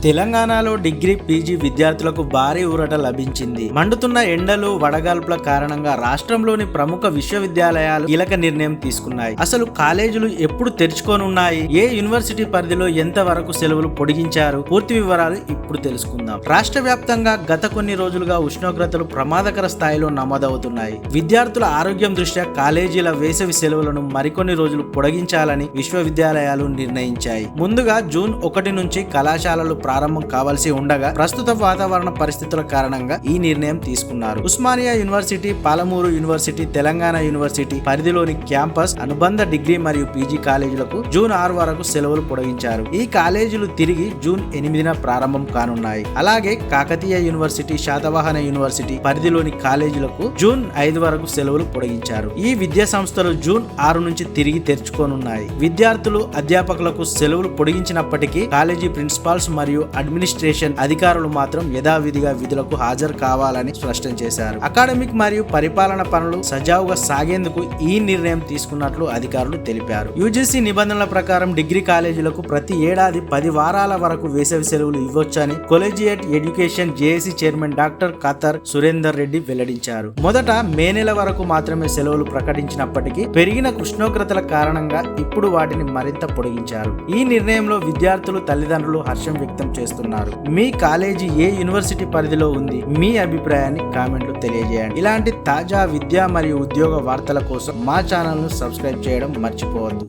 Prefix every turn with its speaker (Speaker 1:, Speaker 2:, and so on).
Speaker 1: తెలంగాణలో degree PG విద్యార్థులకు భారీ ఊరట లభించింది. మండుతున్న ఎండలు వడగాల్పుల కారణంగా రాష్ట్రంలోని ప్రముఖ విశ్వవిద్యాలయాలు కీలక నిర్ణయం తీసుకున్నాయి. అసలు కాలేజీలు ఎప్పుడు తెరుచుకోనున్నాయి, ఏ యూనివర్సిటీ పరిధిలో ఎంత వరకు సెలవులు పొడిగించారు, పూర్తి వివరాలు ఇప్పుడు తెలుసుకుందాం. రాష్ట్ర వ్యాప్తంగా గత కొన్ని రోజులుగా ఉష్ణోగ్రతలు ప్రమాదకర స్థాయిలో నమోదవుతున్నాయి. విద్యార్థుల ఆరోగ్యం దృష్ట్యా కాలేజీల వేసవి సెలవులను మరికొన్ని రోజులు పొడిగించాలని విశ్వవిద్యాలయాలు నిర్ణయించాయి. ముందుగా జూన్ 1 నుంచి కళాశాలలు ప్రారంభం కావాల్సి ఉండగా ప్రస్తుత వాతావరణ పరిస్థితుల కారణంగా ఈ నిర్ణయం తీసుకున్నారు. Osmania university, Palamuru university, Telangana university పరిధిలోని క్యాంపస్, అనుబంధ డిగ్రీ మరియు పీజీ కాలేజీలకు జూన్ 6 వరకు సెలవులు పొడిగించారు. ఈ కాలేజీలు తిరిగి జూన్ 8న ప్రారంభం కానున్నాయి. అలాగే కాకతీయ యూనివర్సిటీ, శాతవాహన యూనివర్సిటీ పరిధిలోని కాలేజీలకు జూన్ 5 వరకు సెలవులు పొడిగించారు. ఈ విద్యా సంస్థలు జూన్ 6 నుంచి తిరిగి తెరుచుకోనున్నాయి. విద్యార్థులు, అధ్యాపకులకు సెలవులు పొడిగించినప్పటికీ కాలేజీ ప్రిన్సిపాల్స్ మరియు అడ్మినిస్ట్రేషన్ అధికారులు మాత్రం యథావిధిగా విధులకు హాజరు కావాలని స్పష్టం చేశారు. అకాడమిక్ మరియు పరిపాలన పనులు సజావుగా సాగేందుకు ఈ నిర్ణయం తీసుకున్నట్లు అధికారులు తెలిపారు. యూజీసీ నిబంధనల ప్రకారం డిగ్రీ కాలేజీలకు ప్రతి ఏడాది 10 వారాల వరకు వేసవి సెలవులు ఇవ్వొచ్చని collegiate education JAC chairman doctor Khatar Surender Reddy వెల్లడించారు. మొదట మే నెల వరకు మాత్రమే సెలవులు ప్రకటించినప్పటికీ పెరిగిన ఉష్ణోగ్రతల కారణంగా ఇప్పుడు వాటిని మరింత పొడిగించారు. ఈ నిర్ణయంలో విద్యార్థులు, తల్లిదండ్రులు హర్షం వ్యక్తం చేస్తున్నారు. మీ కాలేజీ ఏ యూనివర్సిటీ పరిధిలో ఉంది? మీ అభిప్రాయాన్ని కామెంట్లు తెలియజేయండి. ఇలాంటి తాజా విద్యా మరియు ఉద్యోగ వార్తల కోసం మా ఛానల్ ను సబ్స్క్రైబ్ చేయడం మర్చిపోవద్దు.